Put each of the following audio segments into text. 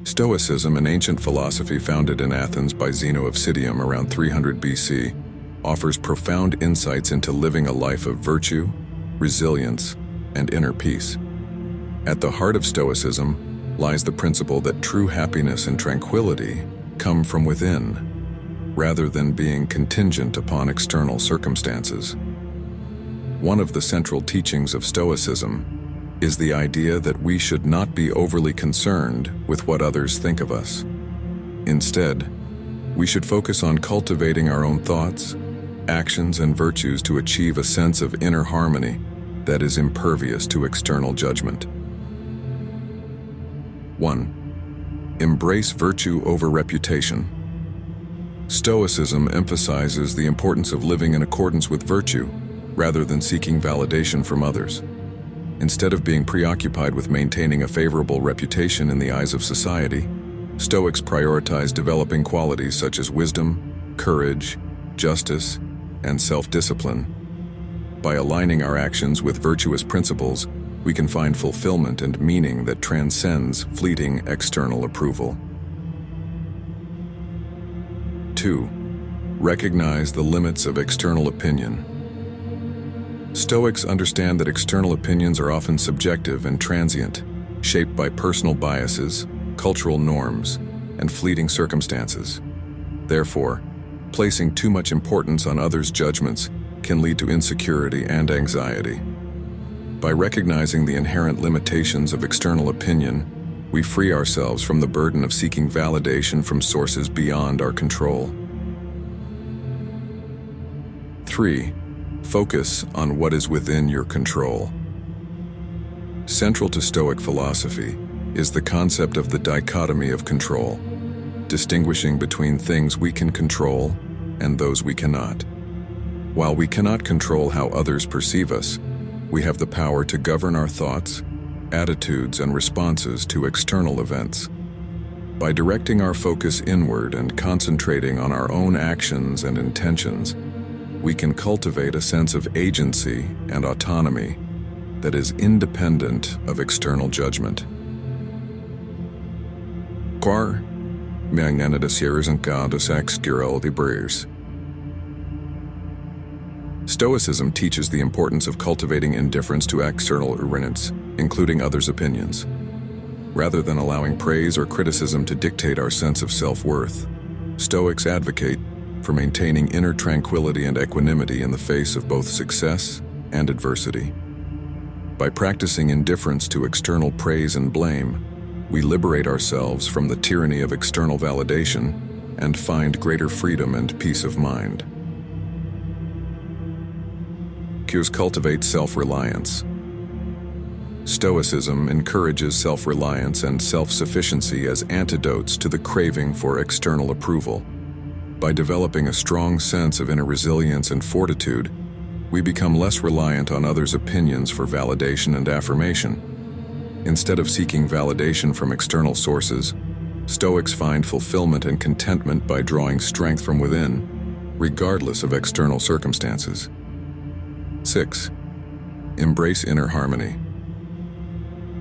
Stoicism, an ancient philosophy founded in Athens by Zeno of Citium around 300 BC, offers profound insights into living a life of virtue, resilience, and inner peace. At the heart of Stoicism lies the principle that true happiness and tranquility come from within, rather than being contingent upon external circumstances. One of the central teachings of Stoicism is the idea that we should not be overly concerned with what others think of us. Instead, we should focus on cultivating our own thoughts, actions, and virtues to achieve a sense of inner harmony that is impervious to external judgment. 1. Embrace virtue over reputation. Stoicism emphasizes the importance of living in accordance with virtue, rather than seeking validation from others. Instead of being preoccupied with maintaining a favorable reputation in the eyes of society, Stoics prioritize developing qualities such as wisdom, courage, justice, and self-discipline. By aligning our actions with virtuous principles, we can find fulfillment and meaning that transcends fleeting external approval. 2. Recognize the limits of external opinion. Stoics understand that external opinions are often subjective and transient, shaped by personal biases, cultural norms, and fleeting circumstances. Therefore, placing too much importance on others' judgments can lead to insecurity and anxiety. By recognizing the inherent limitations of external opinion, we free ourselves from the burden of seeking validation from sources beyond our control. 3. Focus on what is within your control. Central to Stoic philosophy is the concept of the dichotomy of control, distinguishing between things we can control and those we cannot. While we cannot control how others perceive us, we have the power to govern our thoughts, attitudes, and responses to external events. By directing our focus inward and concentrating on our own actions and intentions, we can cultivate a sense of agency and autonomy that is independent of external judgment. 4. Mga series and curated brewers. Stoicism teaches the importance of cultivating indifference to external irritants, including others' opinions. Rather than allowing praise or criticism to dictate our sense of self-worth, Stoics advocate for maintaining inner tranquility and equanimity in the face of both success and adversity. By practicing indifference to external praise and blame, we liberate ourselves from the tyranny of external validation and find greater freedom and peace of mind. Cultivate self-reliance. Stoicism encourages self-reliance and self-sufficiency as antidotes to the craving for external approval. By developing a strong sense of inner resilience and fortitude, we become less reliant on others' opinions for validation and affirmation. Instead of seeking validation from external sources, Stoics find fulfillment and contentment by drawing strength from within, regardless of external circumstances. 6. Embrace inner harmony.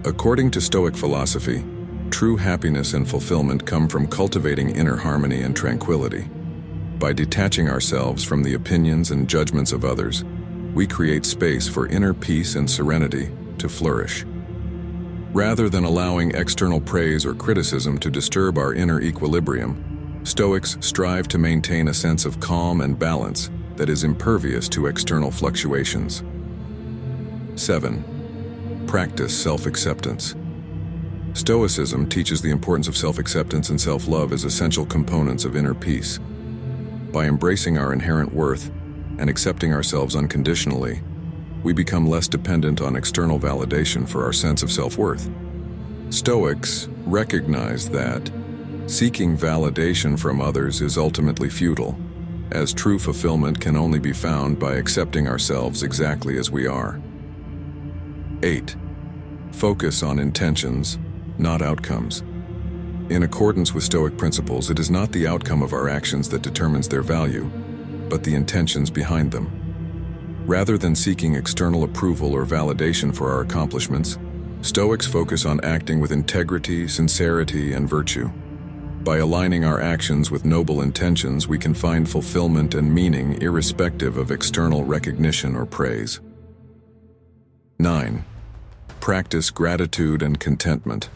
According to Stoic philosophy, true happiness and fulfillment come from cultivating inner harmony and tranquility. By detaching ourselves from the opinions and judgments of others, we create space for inner peace and serenity to flourish. Rather than allowing external praise or criticism to disturb our inner equilibrium, Stoics strive to maintain a sense of calm and balance that is impervious to external fluctuations. 7. Practice self-acceptance. Stoicism teaches the importance of self-acceptance and self-love as essential components of inner peace. By embracing our inherent worth and accepting ourselves unconditionally, we become less dependent on external validation for our sense of self-worth. Stoics recognize that seeking validation from others is ultimately futile, as true fulfillment can only be found by accepting ourselves exactly as we are. 8. Focus on intentions, not outcomes. In accordance with Stoic principles, it is not the outcome of our actions that determines their value, but the intentions behind them. Rather than seeking external approval or validation for our accomplishments, Stoics focus on acting with integrity, sincerity, and virtue. By aligning our actions with noble intentions, we can find fulfillment and meaning irrespective of external recognition or praise. 9. Practice gratitude and contentment.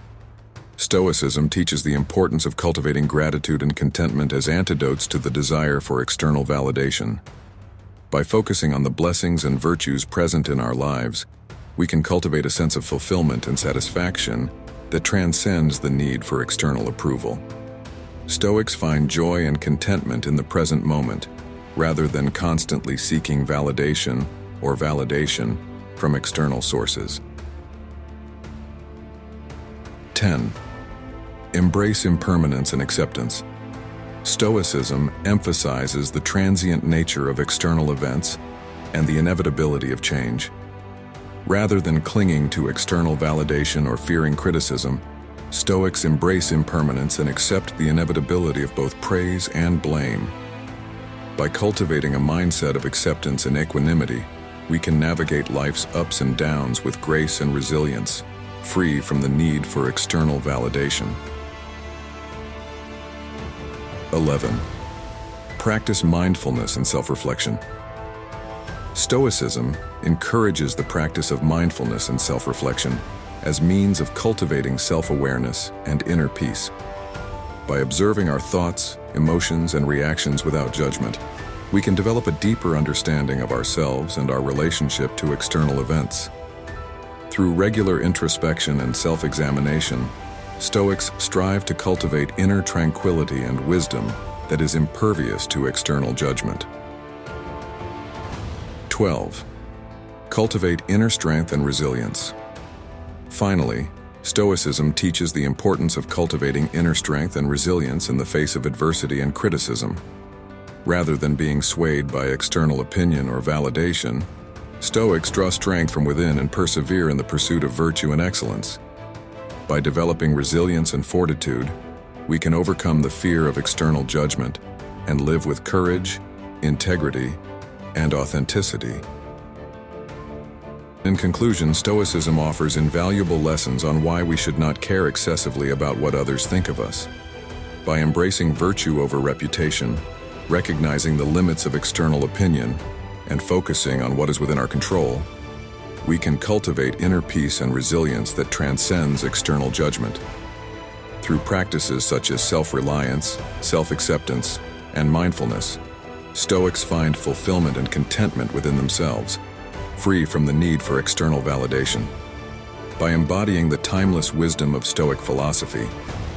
Stoicism teaches the importance of cultivating gratitude and contentment as antidotes to the desire for external validation. By focusing on the blessings and virtues present in our lives, we can cultivate a sense of fulfillment and satisfaction that transcends the need for external approval. Stoics find joy and contentment in the present moment, rather than constantly seeking validation from external sources. 10. Embrace impermanence and acceptance. Stoicism emphasizes the transient nature of external events and the inevitability of change. Rather than clinging to external validation or fearing criticism, Stoics embrace impermanence and accept the inevitability of both praise and blame. By cultivating a mindset of acceptance and equanimity, we can navigate life's ups and downs with grace and resilience, free from the need for external validation. 11. Practice mindfulness and self-reflection. Stoicism encourages the practice of mindfulness and self-reflection as means of cultivating self-awareness and inner peace. By observing our thoughts, emotions, and reactions without judgment, we can develop a deeper understanding of ourselves and our relationship to external events. Through regular introspection and self-examination, Stoics strive to cultivate inner tranquility and wisdom that is impervious to external judgment. 12. Cultivate inner strength and resilience. Finally, Stoicism teaches the importance of cultivating inner strength and resilience in the face of adversity and criticism. Rather than being swayed by external opinion or validation, Stoics draw strength from within and persevere in the pursuit of virtue and excellence. By developing resilience and fortitude, we can overcome the fear of external judgment and live with courage, integrity, and authenticity. In conclusion, Stoicism offers invaluable lessons on why we should not care excessively about what others think of us. By embracing virtue over reputation, recognizing the limits of external opinion, and focusing on what is within our control, we can cultivate inner peace and resilience that transcends external judgment. Through practices such as self-reliance, self-acceptance, and mindfulness, Stoics find fulfillment and contentment within themselves, free from the need for external validation. By embodying the timeless wisdom of Stoic philosophy,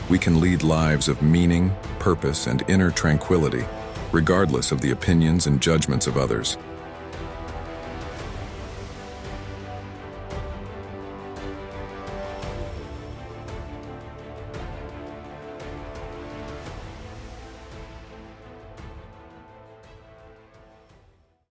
we can lead lives of meaning, purpose, and inner tranquility, regardless of the opinions and judgments of others.